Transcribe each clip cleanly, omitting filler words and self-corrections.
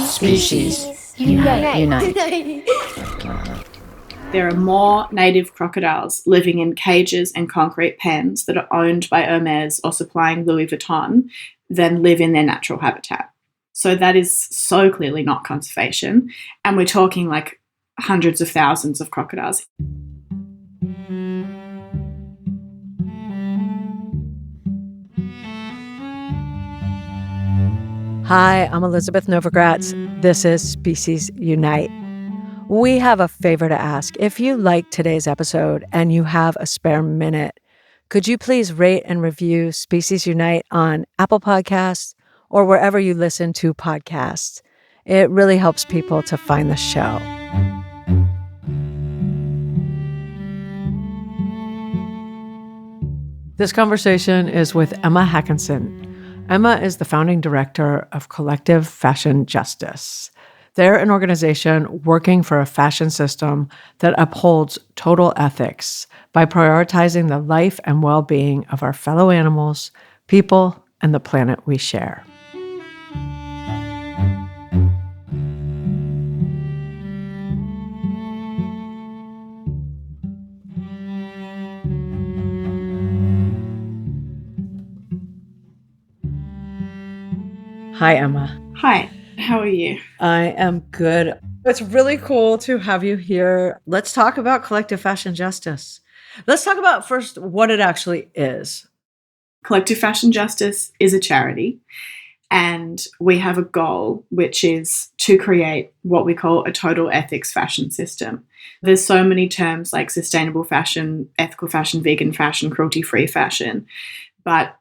Species. Unite. There are more native crocodiles living in cages and concrete pens that are owned by Hermes or supplying Louis Vuitton than live in their natural habitat. So that is so clearly not conservation. And we're talking like hundreds of thousands of crocodiles. Hi, I'm Elizabeth Novogratz. This is Species Unite. We have a favor to ask. If you like today's episode and you have a spare minute, could you please rate and review Species Unite on Apple Podcasts or wherever you listen to podcasts? It really helps people to find the show. This conversation is with Emma Hakansson. Emma is the founding director of Collective Fashion Justice. They're an organization working for a fashion system that upholds total ethics by prioritizing the life and well-being of our fellow animals, people, and the planet we share. Hi, Emma. Hi, how are you? I am good. It's really cool to have you here. Let's talk about Collective Fashion Justice. Let's talk about first what it actually is. Collective Fashion Justice is a charity, and we have a goal, which is to create what we call a total ethics fashion system. There's so many terms like sustainable fashion, ethical fashion, vegan fashion, cruelty-free fashion, but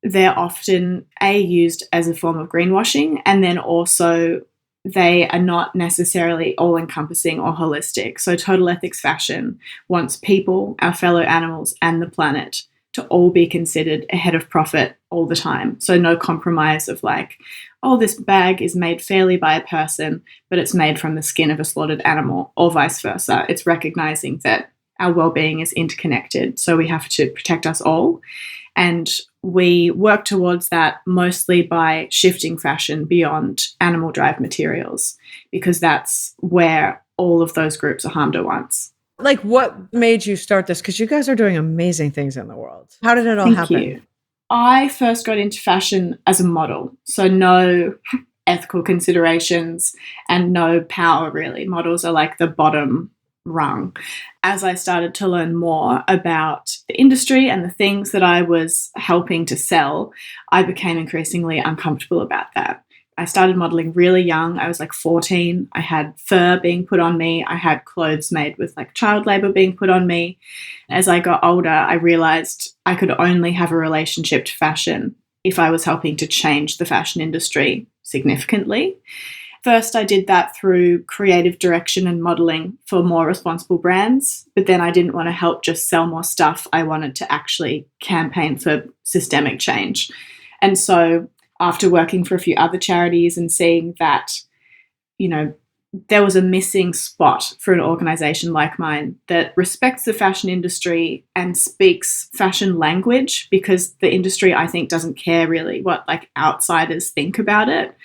they're often used as a form of greenwashing, and then also they are not necessarily all-encompassing or holistic. So total ethics fashion wants people, our fellow animals, and the planet to all be considered ahead of profit all the time. So no compromise of like, oh, this bag is made fairly by a person, but it's made from the skin of a slaughtered animal, or vice versa. It's recognizing that our well-being is interconnected, so we have to protect us all. And we work towards that mostly by shifting fashion beyond animal drive materials, because that's where all of those groups are harmed at once. Like, what made you start this? Because you guys are doing amazing things in the world. How did it all happen? Thank you. I first got into fashion as a model, so no ethical considerations and no power really. Models are like the bottom rung. As I started to learn more about the industry and the things that I was helping to sell, I became increasingly uncomfortable about that. I started modeling really young. I was like 14. I had fur being put on me. I had clothes made with like child labor being put on me. As I got older, I realized I could only have a relationship to fashion if I was helping to change the fashion industry significantly. First, I did that through creative direction and modeling for more responsible brands, but then I didn't want to help just sell more stuff. I wanted to actually campaign for systemic change. And so after working for a few other charities and seeing that, you know, there was a missing spot for an organization like mine that respects the fashion industry and speaks fashion language, because the industry, I think, doesn't care really what like outsiders think about it.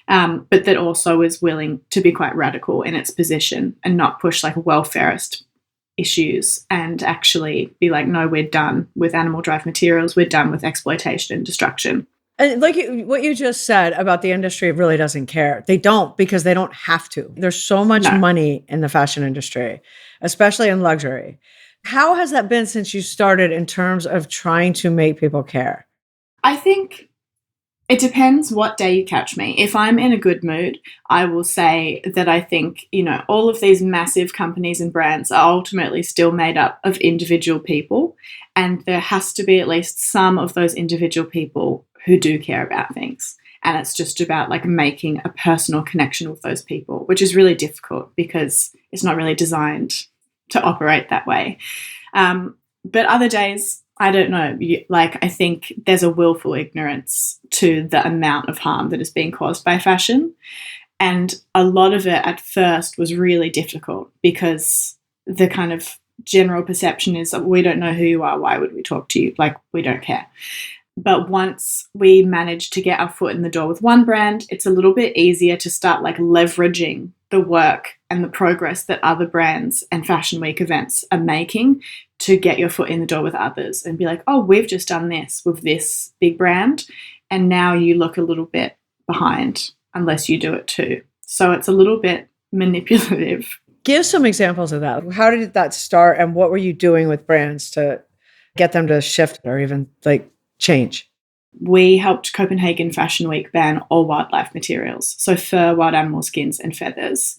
But that also is willing to be quite radical in its position and not push like welfarist issues and actually be like, no, we're done with animal drive materials. We're done with exploitation and destruction. And like what you just said about the industry really doesn't care. They don't, because they don't have to. There's so much money in the fashion industry, especially in luxury. How has that been since you started in terms of trying to make people care? I think it depends what day you catch me. If I'm in a good mood, I will say that I think, you know, all of these massive companies and brands are ultimately still made up of individual people. And there has to be at least some of those individual people who do care about things. And it's just about like making a personal connection with those people, which is really difficult because it's not really designed to operate that way. But other days, I don't know, I think there's a willful ignorance to the amount of harm that is being caused by fashion. And a lot of it at first was really difficult because the kind of general perception is that we don't know who you are, why would we talk to you? Like, we don't care. But once we manage to get our foot in the door with one brand, it's a little bit easier to start like leveraging the work and the progress that other brands and Fashion Week events are making to get your foot in the door with others and be like, oh, we've just done this with this big brand. And now you look a little bit behind unless you do it too. So it's a little bit manipulative. Give some examples of that. How did that start and what were you doing with brands to get them to shift or even like change? We helped Copenhagen Fashion Week ban all wildlife materials, so fur, wild animal skins, and feathers.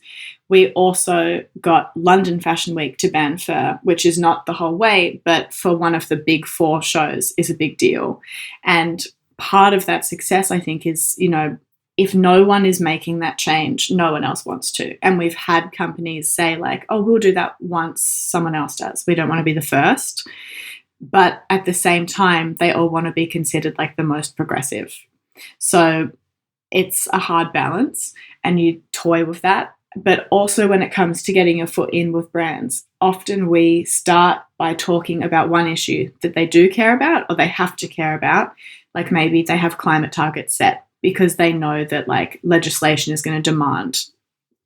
We also got London Fashion Week to ban fur, which is not the whole way, but for one of the big 4 shows is a big deal. And part of that success, I think, is, if no one is making that change, no one else wants to. And we've had companies say like, oh, we'll do that once someone else does. We don't want to be the first. But at the same time, they all want to be considered like the most progressive. So it's a hard balance and you toy with that. But also when it comes to getting your foot in with brands, often we start by talking about one issue that they do care about or they have to care about. Like maybe they have climate targets set because they know that like legislation is going to demand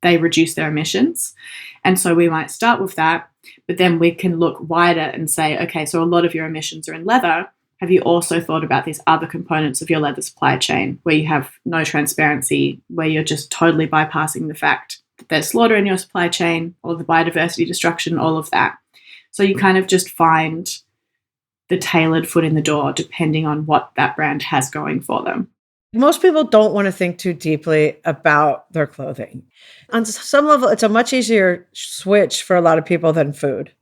they reduce their emissions. And so we might start with that, but then we can look wider and say, okay, so a lot of your emissions are in leather. Have you also thought about these other components of your leather supply chain where you have no transparency, where you're just totally bypassing the fact that there's slaughter in your supply chain or the biodiversity destruction, all of that. So you kind of just find the tailored foot in the door depending on what that brand has going for them. Most people don't want to think too deeply about their clothing. On some level, it's a much easier switch for a lot of people than food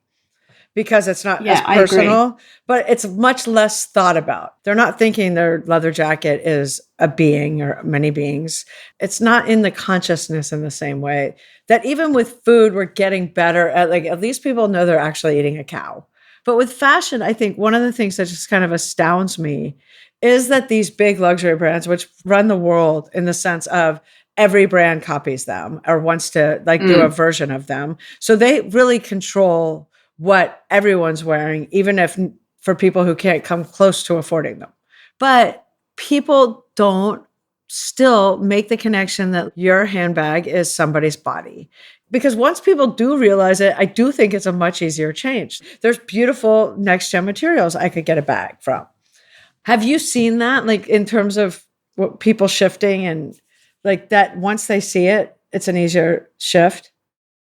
because it's not as personal, but it's much less thought about. They're not thinking their leather jacket is a being or many beings. It's not in the consciousness in the same way that even with food, we're getting better at least people know they're actually eating a cow. But with fashion, I think one of the things that just kind of astounds me is that these big luxury brands, which run the world in the sense of every brand copies them or wants to do a version of them. So they really control what everyone's wearing, even if for people who can't come close to affording them. But people don't still make the connection that your handbag is somebody's body. Because once people do realize it, I do think it's a much easier change. There's beautiful next-gen materials I could get a bag from. Have you seen that, like in terms of what people shifting and like that once they see it, it's an easier shift?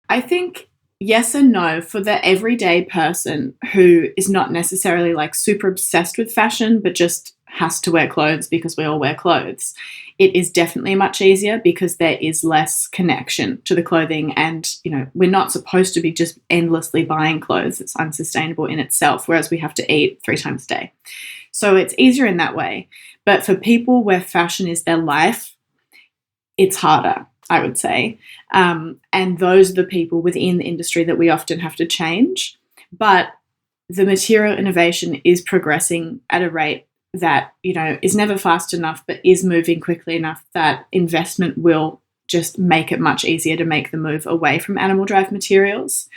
I think yes and no. For the everyday person who is not necessarily like super obsessed with fashion, but just has to wear clothes because we all wear clothes, it is definitely much easier because there is less connection to the clothing. And, we're not supposed to be just endlessly buying clothes. It's unsustainable in itself, whereas we have to eat 3 times a day. So it's easier in that way. But for people where fashion is their life, it's harder, I would say. And those are the people within the industry that we often have to change. But the material innovation is progressing at a rate that, is never fast enough, but is moving quickly enough that investment will just make it much easier to make the move away from animal drive materials.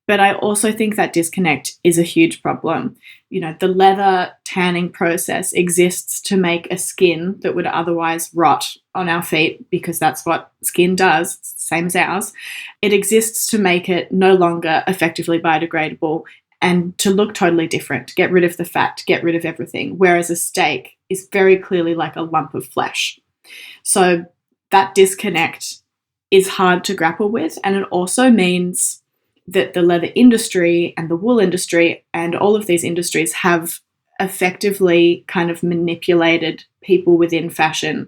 But I also think that disconnect is a huge problem. The leather tanning process exists to make a skin that would otherwise rot on our feet because that's what skin does. It's the same as ours. It exists to make it no longer effectively biodegradable and to look totally different, to get rid of the fat, to get rid of everything, whereas a steak is very clearly like a lump of flesh. So that disconnect is hard to grapple with, and it also means that the leather industry and the wool industry and all of these industries have effectively kind of manipulated people within fashion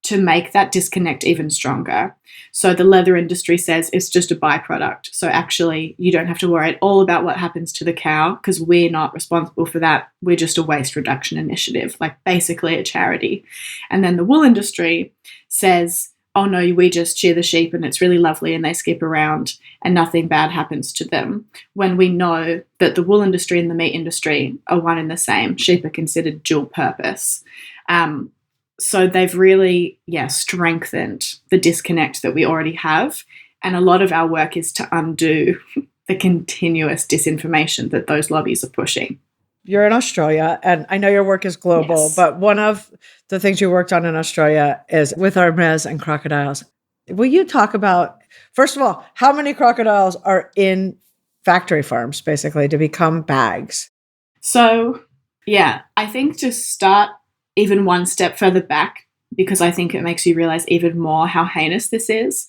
to make that disconnect even stronger. So the leather industry says it's just a byproduct. So actually, you don't have to worry at all about what happens to the cow because we're not responsible for that. We're just a waste reduction initiative, like basically a charity. And then the wool industry says, oh no, we just shear the sheep and it's really lovely and they skip around and nothing bad happens to them. When we know that the wool industry and the meat industry are one and the same, sheep are considered dual purpose. So they've really, strengthened the disconnect that we already have. And a lot of our work is to undo the continuous disinformation that those lobbies are pushing. you're in Australia, and I know your work is global, Yes. but one of the things you worked on in Australia is with Hermes and crocodiles. Will you talk about, first of all, how many crocodiles are in factory farms, basically, to become bags? So, yeah, I think to start even one step further back, because I think it makes you realize even more how heinous this is.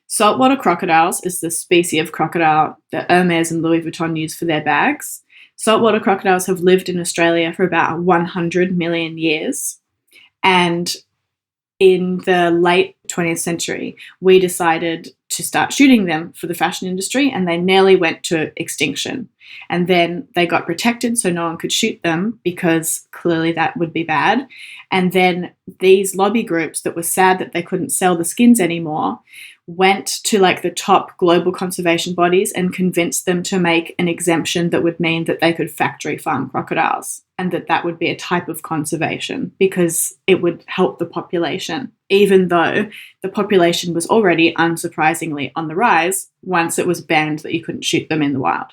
Saltwater crocodiles is the species of crocodile that Hermes and Louis Vuitton use for their bags. Saltwater crocodiles have lived in Australia for about 100 million years. And in the late 20th century, we decided to start shooting them for the fashion industry, and they nearly went to extinction. And then they got protected so no one could shoot them because clearly that would be bad. And then these lobby groups that were sad that they couldn't sell the skins anymore went to like the top global conservation bodies and convinced them to make an exemption that would mean that they could factory farm crocodiles, and that would be a type of conservation because it would help the population, even though the population was already unsurprisingly on the rise once it was banned that you couldn't shoot them in the wild.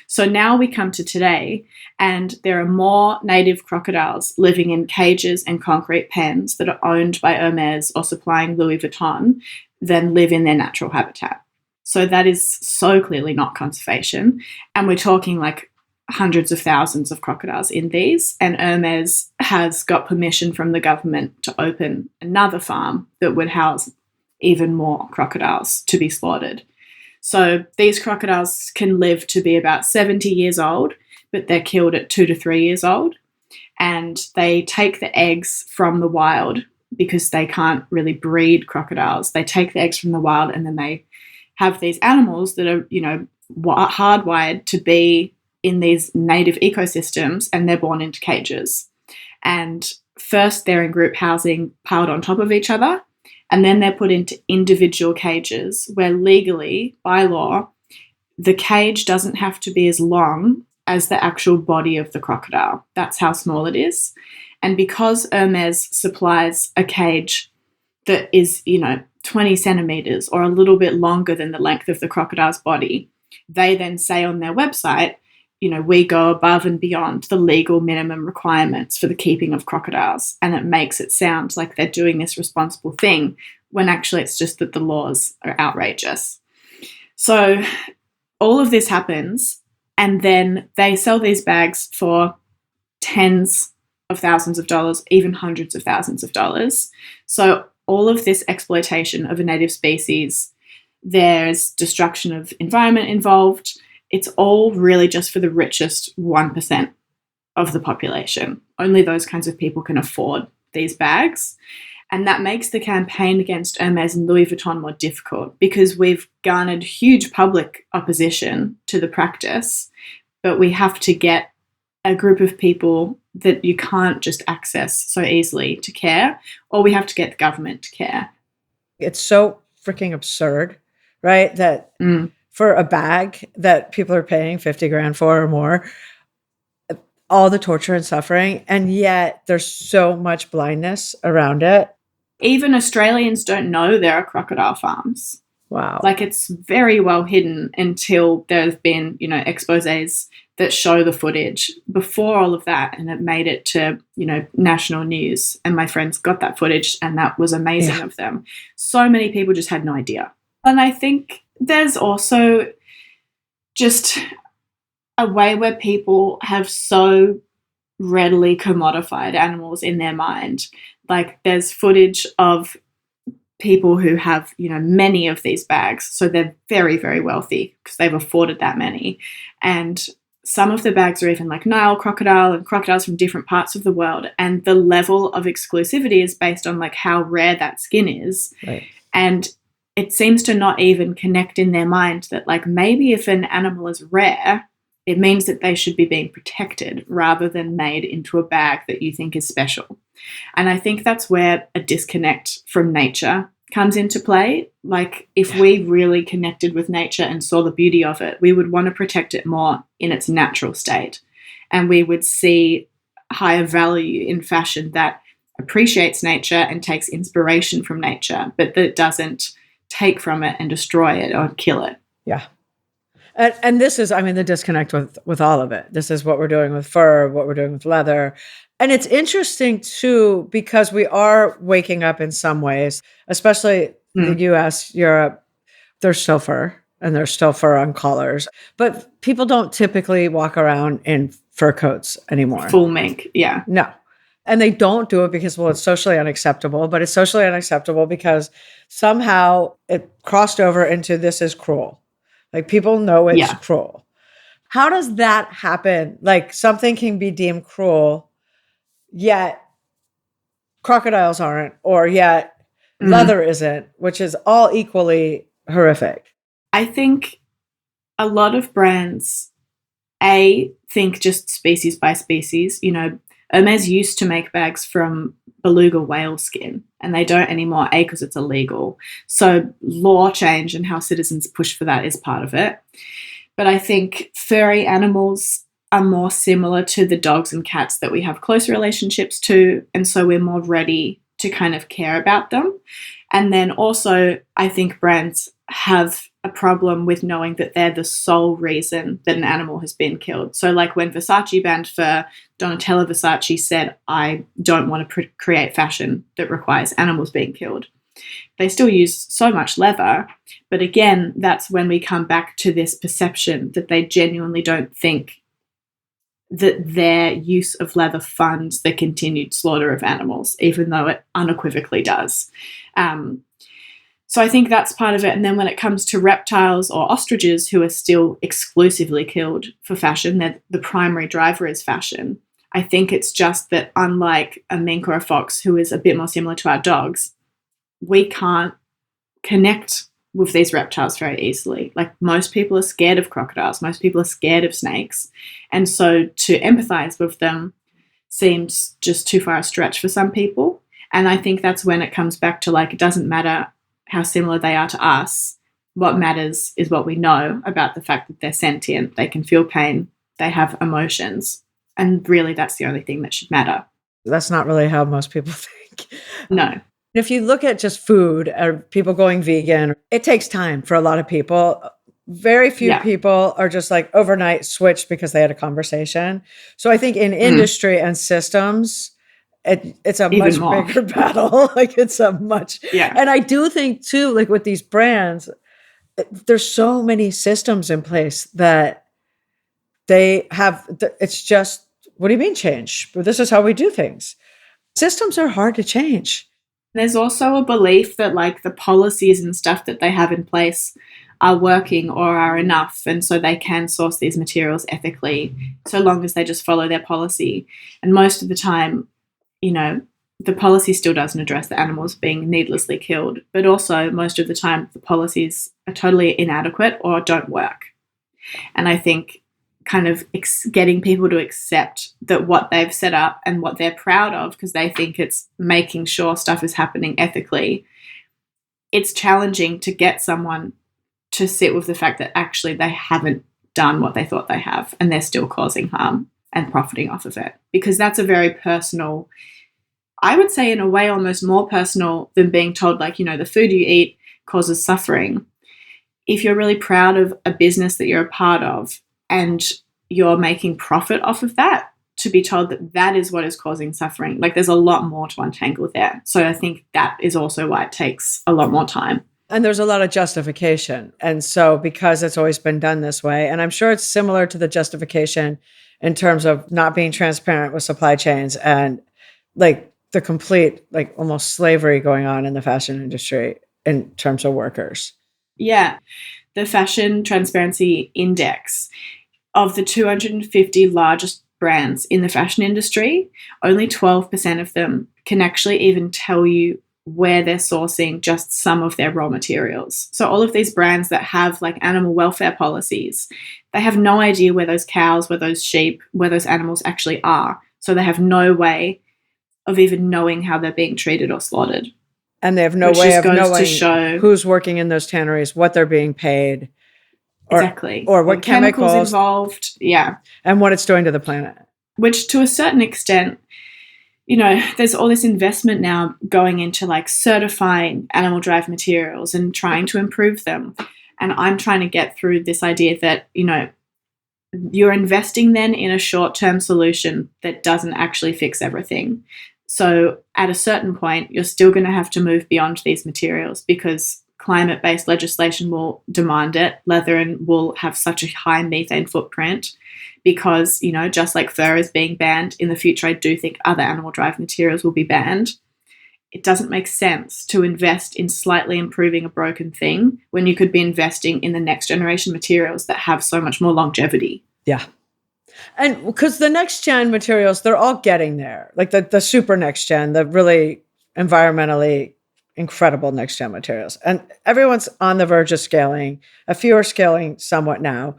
So now we come to today, and there are more native crocodiles living in cages and concrete pens that are owned by Hermes or supplying Louis Vuitton than live in their natural habitat. So that is so clearly not conservation. And we're talking like hundreds of thousands of crocodiles in these. And Hermes has got permission from the government to open another farm that would house even more crocodiles to be slaughtered. So these crocodiles can live to be about 70 years old, but they're killed at 2 to 3 years old. And they take the eggs from the wild because they can't really breed crocodiles. They take the eggs from the wild, and then they have these animals that are, hardwired to be in these native ecosystems, and they're born into cages. And first they're in group housing piled on top of each other, and then they're put into individual cages where legally, by law, the cage doesn't have to be as long as the actual body of the crocodile. That's how small it is. And because Hermes supplies a cage that is, 20 centimeters or a little bit longer than the length of the crocodile's body, they then say on their website, we go above and beyond the legal minimum requirements for the keeping of crocodiles. And it makes it sound like they're doing this responsible thing when actually it's just that the laws are outrageous. So all of this happens, and then they sell these bags for tens of thousands of dollars, even hundreds of thousands of dollars. So all of this exploitation of a native species, there's destruction of environment involved. It's all really just for the richest 1% of the population. Only those kinds of people can afford these bags. And that makes the campaign against Hermes and Louis Vuitton more difficult because we've garnered huge public opposition to the practice, but we have to get a group of people that you can't just access so easily to care, or we have to get the government to care. It's so freaking absurd, right? That for a bag that people are paying 50 grand for or more, all the torture and suffering, and yet there's so much blindness around it. Even Australians don't know there are crocodile farms. Wow. Like, it's very well hidden until there have been, exposés that show the footage before all of that, and it made it to, national news. And my friends got that footage, and that was amazing of them. So many people just had no idea. And I think there's also just a way where people have so readily commodified animals in their mind. Like, there's footage of people who have, many of these bags. So they're very, very wealthy because they've afforded that many. And some of the bags are even like Nile crocodile and crocodiles from different parts of the world. And the level of exclusivity is based on like how rare that skin is. Right. And it seems to not even connect in their mind that like maybe if an animal is rare, it means that they should be being protected rather than made into a bag that you think is special. And I think that's where a disconnect from nature comes into play. Like, if we really connected with nature and saw the beauty of it, we would want to protect it more in its natural state. And we would see higher value in fashion that appreciates nature and takes inspiration from nature, but that doesn't take from it and destroy it or kill it. Yeah. And this is, I mean, the disconnect with all of it. This is what we're doing with fur, what we're doing with leather. And it's interesting too, because we are waking up in some ways, especially the US, Europe, there's still fur and there's still fur on collars, but people don't typically walk around in fur coats anymore. Full mink, yeah. No. And they don't do it because, well, it's socially unacceptable, but it's socially unacceptable because somehow it crossed over into this is cruel. Like people know it's cruel. How does that happen? Like something can be deemed cruel, yet crocodiles aren't, or yet leather isn't, which is all equally horrific. I think a lot of brands, think just species by species. You know, Hermes used to make bags from beluga whale skin, and they don't anymore, because it's illegal. So law change and how citizens push for that is part of it. But I think furry animals are more similar to the dogs and cats that we have close relationships to, and so we're more ready to kind of care about them. And then also, I think brands have a problem with knowing that they're the sole reason that an animal has been killed. So like when Versace banned fur, Donatella Versace said, I don't want to create fashion that requires animals being killed. They still use so much leather, but again, that's when we come back to this perception that they genuinely don't think that their use of leather funds the continued slaughter of animals, even though it unequivocally does. So I think that's part of it. And then when it comes to reptiles or ostriches, who are still exclusively killed for fashion, the primary driver is fashion. I think it's just that unlike a mink or a fox, who is a bit more similar to our dogs, we can't connect with these reptiles very easily. Like most people are scared of crocodiles. Most people are scared of snakes. And so to empathize with them seems just too far a stretch for some people. And I think that's when it comes back to like, it doesn't matter how similar they are to us. What matters is what we know about the fact that they're sentient. They can feel pain. They have emotions. And really, that's the only thing that should matter. That's not really how most people think. No. If you look at just food or people going vegan, it takes time for a lot of people. Very few people are just like overnight switched because they had a conversation. So I think in industry and systems, it's a much bigger battle. Like it's a much, and I do think too, like with these brands, there's so many systems in place that they have. It's just, what do you mean change? Well, this is how we do things. Systems are hard to change. There's also a belief that like the policies and stuff that they have in place are working or are enough, and so they can source these materials ethically so long as they just follow their policy. And most of the time, you know, the policy still doesn't address the animals being needlessly killed, but also most of the time the policies are totally inadequate or don't work. And I think kind of getting people to accept that what they've set up and what they're proud of, because they think it's making sure stuff is happening ethically, it's challenging to get someone to sit with the fact that actually they haven't done what they thought they have and they're still causing harm and profiting off of it. Because that's a very personal, I would say in a way almost more personal than being told like, you know, the food you eat causes suffering. If you're really proud of a business that you're a part of and you're making profit off of that, to be told that that is what is causing suffering, like there's a lot more to untangle there. So I think that is also why it takes a lot more time. And there's a lot of justification. And so because it's always been done this way, and I'm sure it's similar to the justification in terms of not being transparent with supply chains and like the complete, like almost slavery going on in the fashion industry in terms of workers. Yeah. The Fashion Transparency Index, of the 250 largest brands in the fashion industry, only 12% of them can actually even tell you where they're sourcing just some of their raw materials. So all of these brands that have like animal welfare policies, they have no idea where those cows, where those sheep, where those animals actually are. So they have no way of even knowing how they're being treated or slaughtered. And they have no way of knowing who's working in those tanneries, what they're being paid. Exactly. Or what chemicals involved. Yeah. And what it's doing to the planet. Which to a certain extent, you know, there's all this investment now going into like certifying animal derived materials and trying to improve them. And I'm trying to get through this idea that, you're investing then in a short-term solution that doesn't actually fix everything. So at a certain point, you're still going to have to move beyond these materials because climate-based legislation will demand it. Leather and wool have such a high methane footprint because, just like fur is being banned, in the future I do think other animal-derived materials will be banned. It doesn't make sense to invest in slightly improving a broken thing when you could be investing in the next generation materials that have so much more longevity. Yeah. And because the next gen materials, they're all getting there, like the super next gen, the really environmentally incredible next gen materials. And everyone's on the verge of scaling. A few are scaling somewhat now.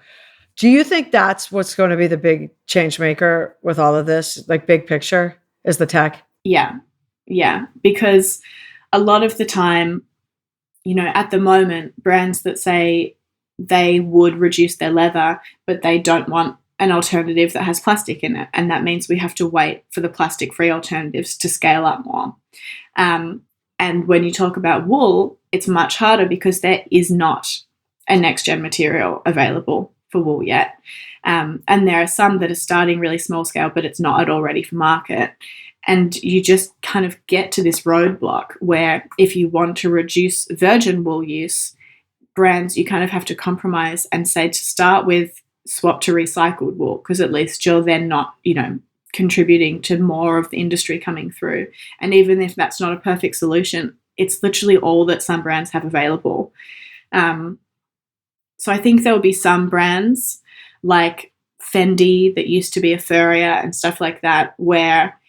Do you think that's what's going to be the big change maker with all of this? Like big picture is the tech? Yeah, because a lot of the time, at the moment, brands that say they would reduce their leather, but they don't want an alternative that has plastic in it. And that means we have to wait for the plastic-free alternatives to scale up more. And when you talk about wool, it's much harder because there is not a next-gen material available for wool yet. And there are some that are starting really small scale, but it's not at all ready for market. And you just kind of get to this roadblock where if you want to reduce virgin wool use, brands, you kind of have to compromise and say to start with swap to recycled wool because at least you're then not, contributing to more of the industry coming through. And even if that's not a perfect solution, it's literally all that some brands have available. So I think there will be some brands like Fendi that used to be a Furrier and stuff like that where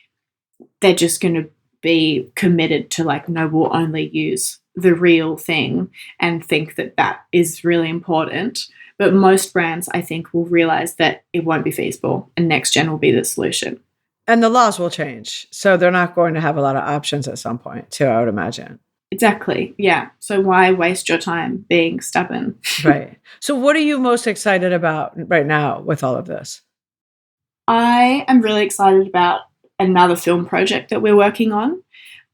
they're just going to be committed to no, we'll only use the real thing and think that that is really important. But most brands, I think, will realize that it won't be feasible and next gen will be the solution. And the laws will change. So they're not going to have a lot of options at some point too, I would imagine. Exactly. Yeah. So why waste your time being stubborn? Right. So what are you most excited about right now with all of this? I am really excited about another film project that we're working on.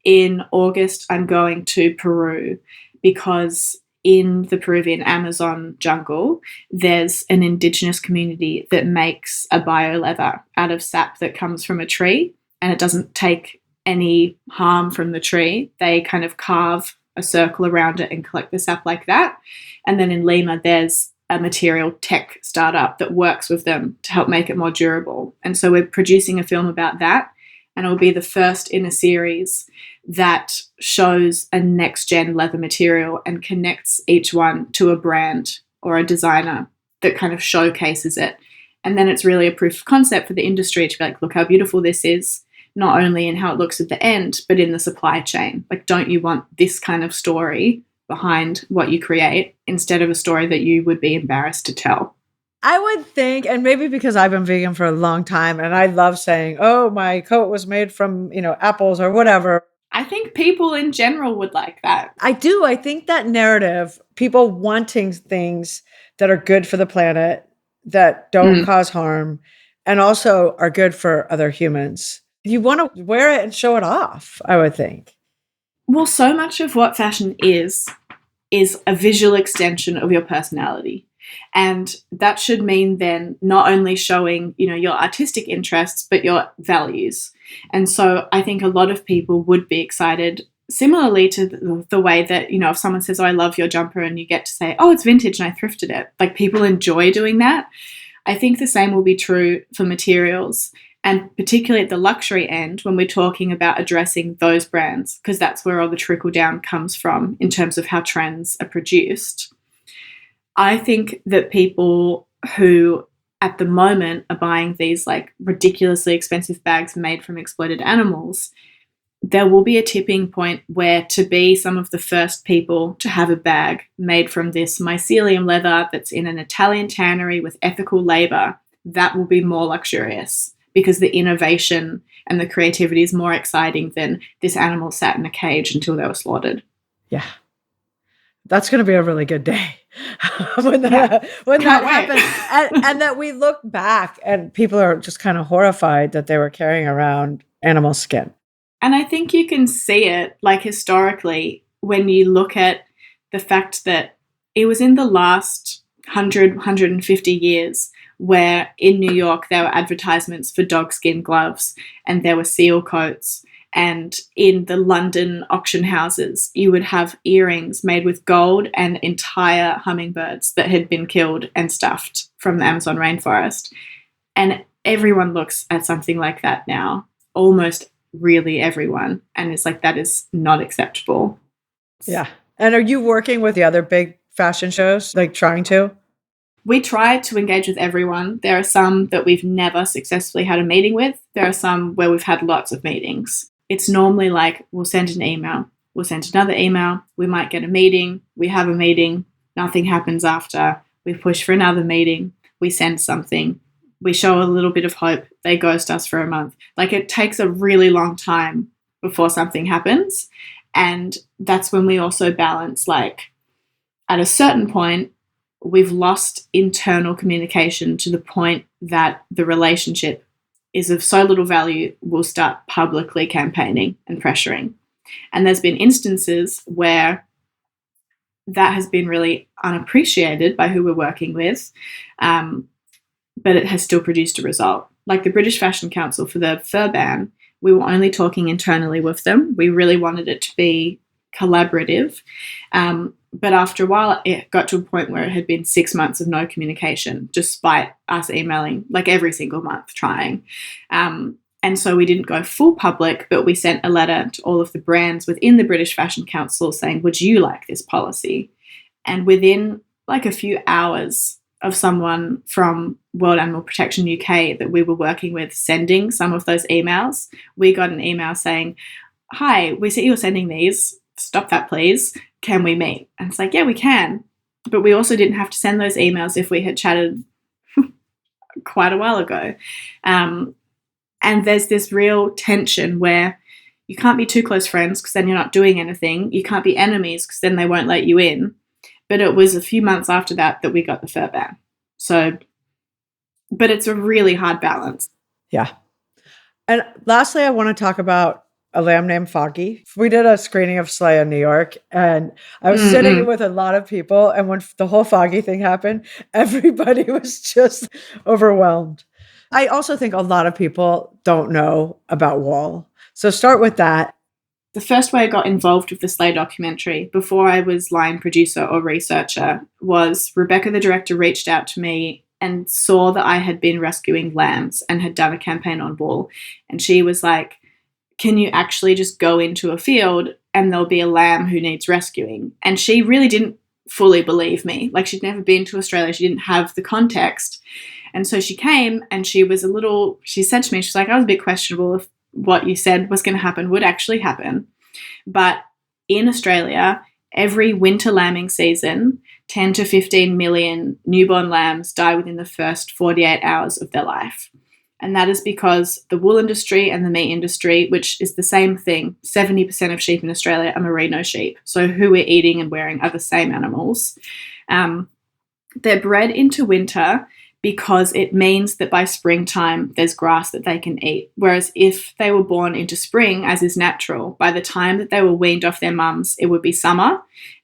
In August, I'm going to Peru because in the Peruvian Amazon jungle, there's an indigenous community that makes a bio-leather out of sap that comes from a tree, and it doesn't take any harm from the tree. They kind of carve a circle around it and collect the sap like that. And then in Lima, there's a material tech startup that works with them to help make it more durable. And so we're producing a film about that, and it'll be the first in a series that shows a next-gen leather material and connects each one to a brand or a designer that kind of showcases it. And then it's really a proof of concept for the industry to be like, look how beautiful this is, not only in how it looks at the end, but in the supply chain. Like, don't you want this kind of story behind what you create instead of a story that you would be embarrassed to tell? I would think, and maybe because I've been vegan for a long time and I love saying, oh, my coat was made from, apples or whatever. I think people in general would like that. I do. I think that narrative, people wanting things that are good for the planet, that don't cause harm, and also are good for other humans. You want to wear it and show it off, I would think. Well, so much of what fashion is a visual extension of your personality. And that should mean then not only showing, your artistic interests, but your values. And so I think a lot of people would be excited, similarly to the way that, if someone says, oh, I love your jumper, and you get to say, oh, it's vintage and I thrifted it. Like, people enjoy doing that. I think the same will be true for materials, and particularly at the luxury end when we're talking about addressing those brands, because that's where all the trickle down comes from in terms of how trends are produced. I think that people who at the moment are buying these ridiculously expensive bags made from exploited animals, there will be a tipping point where to be some of the first people to have a bag made from this mycelium leather that's in an Italian tannery with ethical labor, that will be more luxurious because the innovation and the creativity is more exciting than this animal sat in a cage until they were slaughtered. Yeah. That's going to be a really good day when that happens. And that we look back and people are just kind of horrified that they were carrying around animal skin. And I think you can see it historically when you look at the fact that It was in the last 150 years where in New York there were advertisements for dog skin gloves and there were seal coats. And in the London auction houses, you would have earrings made with gold and entire hummingbirds that had been killed and stuffed from the Amazon rainforest. And everyone looks at something like that now, almost really everyone. And it's like, that is not acceptable. Yeah. And are you working with the other big fashion shows, like trying to? We try to engage with everyone. There are some that we've never successfully had a meeting with. There are some where we've had lots of meetings. It's normally like, we'll send an email, we'll send another email, we might get a meeting, we have a meeting, nothing happens after, we push for another meeting, we send something, we show a little bit of hope, they ghost us for a month. Like, it takes a really long time before something happens. And that's when we also balance, like, at a certain point, we've lost internal communication to the point that the relationship is of so little value, we'll start publicly campaigning and pressuring. And there's been instances where that has been really unappreciated by who we're working with, but it has still produced a result. Like the British Fashion Council for the fur ban, we were only talking internally with them. We really wanted it to be collaborative. But after a while, it got to a point where it had been 6 months of no communication, despite us emailing like every single month trying. And so we didn't go full public, but we sent a letter to all of the brands within the British Fashion Council saying, would you like this policy? And within like a few hours of someone from World Animal Protection UK that we were working with sending some of those emails, we got an email saying, hi, we see you're sending these. Stop that, please. Can we meet? And it's like, yeah, we can. But we also didn't have to send those emails if we had chatted quite a while ago. And there's this real tension where you can't be too close friends because then you're not doing anything. You can't be enemies because then they won't let you in. But it was a few months after that we got the fur ban. So, but it's a really hard balance. Yeah. And lastly, I want to talk about a lamb named Foggy. We did a screening of Slay in New York, and I was sitting with a lot of people, and when the whole Foggy thing happened, everybody was just overwhelmed. I also think a lot of people don't know about wool. So start with that. The first way I got involved with the Slay documentary, before I was line producer or researcher, was Rebecca, the director, reached out to me and saw that I had been rescuing lambs and had done a campaign on wool. And she was like, can you actually just go into a field and there'll be a lamb who needs rescuing? And she really didn't fully believe me. Like, she'd never been to Australia. She didn't have the context. And so she came and she said to me, she's like, I was a bit questionable if what you said was going to happen would actually happen. But in Australia, every winter lambing season, 10 to 15 million newborn lambs die within the first 48 hours of their life. And that is because the wool industry and the meat industry, which is the same thing, 70% of sheep in Australia are merino sheep. So who we're eating and wearing are the same animals. They're bred into winter because it means that by springtime, there's grass that they can eat. Whereas if they were born into spring, as is natural, by the time that they were weaned off their mums, it would be summer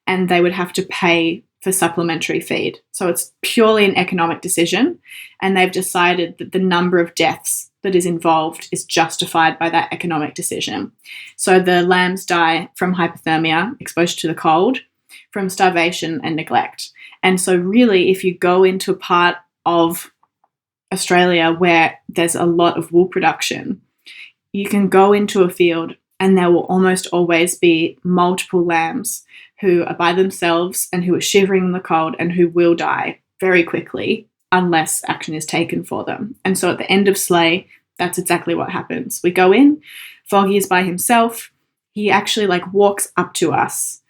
and they would have to pay for supplementary feed. So it's purely an economic decision. And they've decided that the number of deaths that is involved is justified by that economic decision. So the lambs die from hypothermia, exposure to the cold, from starvation and neglect. And so really, if you go into a part of Australia where there's a lot of wool production, you can go into a field and there will almost always be multiple lambs who are by themselves and who are shivering in the cold and who will die very quickly unless action is taken for them. And so at the end of Slay, that's exactly what happens. We go in, Foggy is by himself. He actually walks up to us,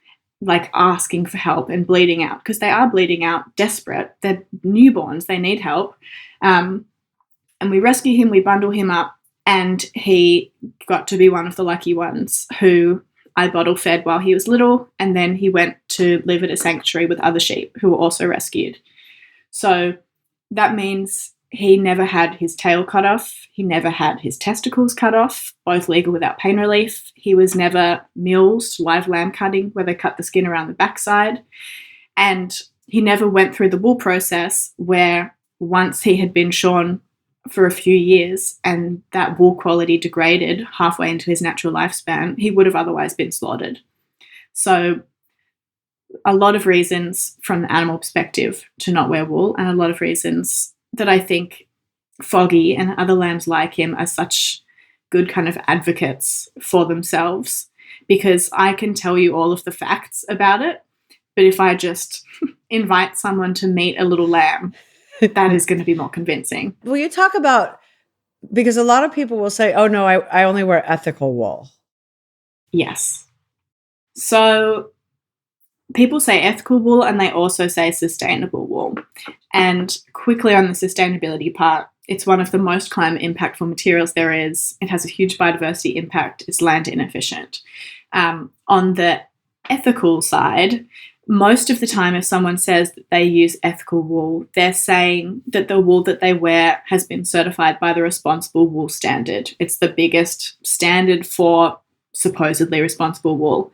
asking for help and bleeding out, because they are bleeding out, desperate. They're newborns, they need help. And we rescue him, we bundle him up, and he got to be one of the lucky ones who I bottle fed while he was little, and then he went to live at a sanctuary with other sheep who were also rescued. So that means he never had his tail cut off, he never had his testicles cut off, both legal without pain relief. He was never milled, live lamb cutting, where they cut the skin around the backside. And he never went through the wool process where once he had been shorn for a few years and that wool quality degraded halfway into his natural lifespan, he would have otherwise been slaughtered. So a lot of reasons from the animal perspective to not wear wool, and a lot of reasons that I think Foggy and other lambs like him are such good kind of advocates for themselves, because I can tell you all of the facts about it, but if I just invite someone to meet a little lamb, that is going to be more convincing. Will you talk about, because a lot of people will say, oh no, I only wear ethical wool. Yes. So people say ethical wool and they also say sustainable wool. And quickly on the sustainability part, it's one of the most climate impactful materials there is. It has a huge biodiversity impact. It's land inefficient. On the ethical side, most of the time if someone says that they use ethical wool, they're saying that the wool that they wear has been certified by the Responsible Wool Standard. It's the biggest standard for supposedly responsible wool.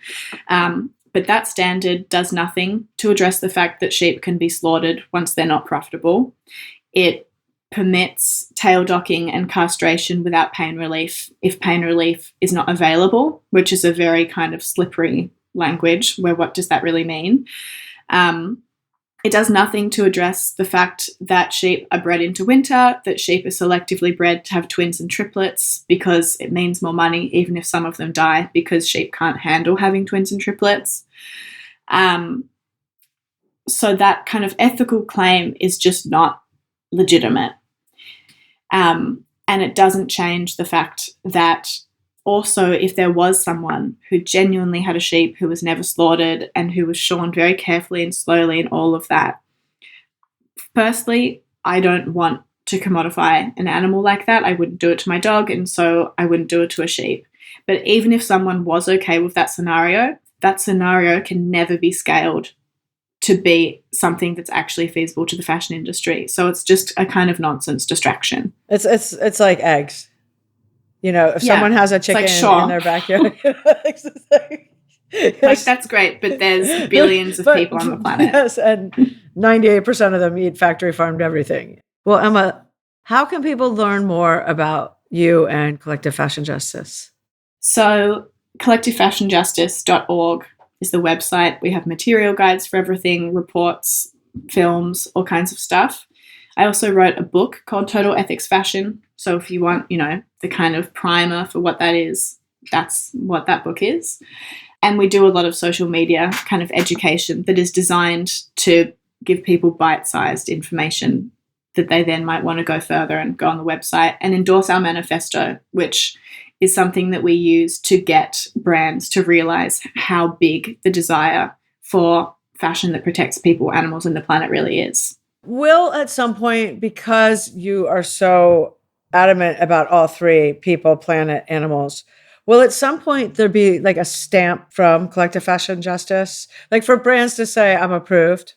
But that standard does nothing to address the fact that sheep can be slaughtered once they're not profitable. It permits tail docking and castration without pain relief if pain relief is not available, which is a very kind of slippery language where what does that really mean? It does nothing to address the fact that sheep are bred into winter, that sheep are selectively bred to have twins and triplets because it means more money even if some of them die because sheep can't handle having twins and triplets. So that kind of ethical claim is just not legitimate. And it doesn't change the fact that also if there was someone who genuinely had a sheep who was never slaughtered and who was shorn very carefully and slowly and all of that, firstly, I don't want to commodify an animal like that. I wouldn't do it to my dog, and so I wouldn't do it to a sheep. But even if someone was okay with that scenario can never be scaled to be something that's actually feasible to the fashion industry. So it's just a kind of nonsense distraction. It's like eggs. You know, if someone has a chicken in their backyard, like that's great, but there's billions of people on the planet. Yes, and 98% of them eat factory farmed everything. Well, Emma, how can people learn more about you and Collective Fashion Justice? So collectivefashionjustice.org is the website. We have material guides for everything, reports, films, all kinds of stuff. I also wrote a book called Total Ethics Fashion. So if you want, the kind of primer for what that is, that's what that book is. And we do a lot of social media kind of education that is designed to give people bite-sized information that they then might want to go further and go on the website and endorse our manifesto, which is something that we use to get brands to realize how big the desire for fashion that protects people, animals, and the planet really is. Will at some point, because you are so adamant about all three, people, planet, animals, will at some point there be like a stamp from Collective Fashion Justice? Like for brands to say, I'm approved?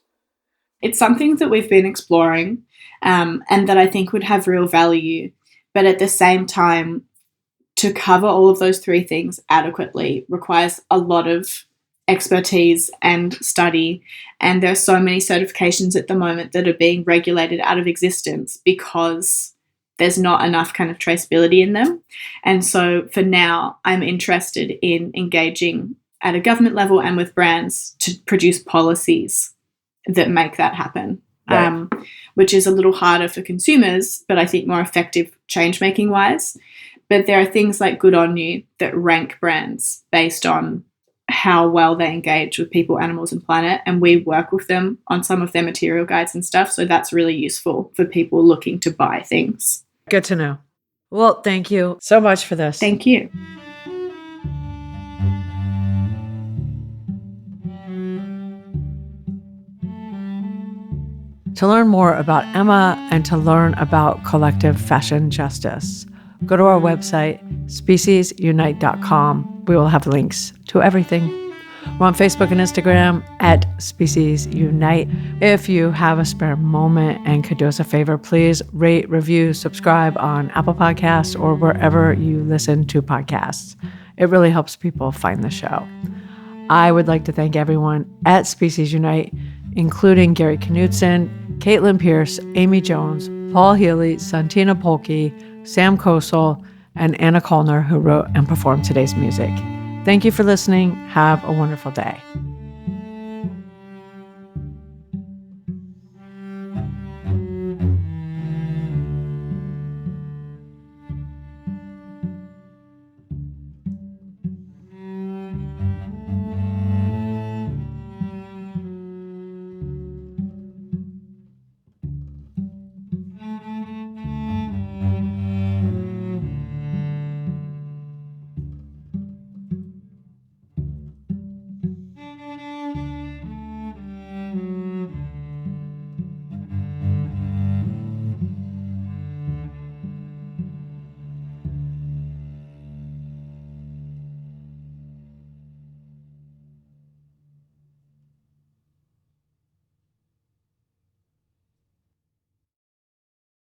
It's something that we've been exploring and that I think would have real value. But at the same time, to cover all of those three things adequately requires a lot of expertise and study. And there are so many certifications at the moment that are being regulated out of existence because there's not enough kind of traceability in them. And so for now, I'm interested in engaging at a government level and with brands to produce policies that make that happen, right. Which is a little harder for consumers, but I think more effective change-making wise. But there are things like Good On You that rank brands based on how well they engage with people, animals, and planet. And we work with them on some of their material guides and stuff. So that's really useful for people looking to buy things. Good to know. Well, thank you so much for this. Thank you. To learn more about Emma and to learn about Collective Fashion Justice, go to our website, speciesunite.com. We will have links to everything. We're on Facebook and Instagram at Species Unite. If you have a spare moment and could do us a favor, please rate, review, subscribe on Apple Podcasts or wherever you listen to podcasts. It really helps people find the show. I would like to thank everyone at Species Unite, including Gary Knudsen, Caitlin Pierce, Amy Jones, Paul Healy, Santina Polke, Sam Kosel, and Anna Kalner, who wrote and performed today's music. Thank you for listening. Have a wonderful day.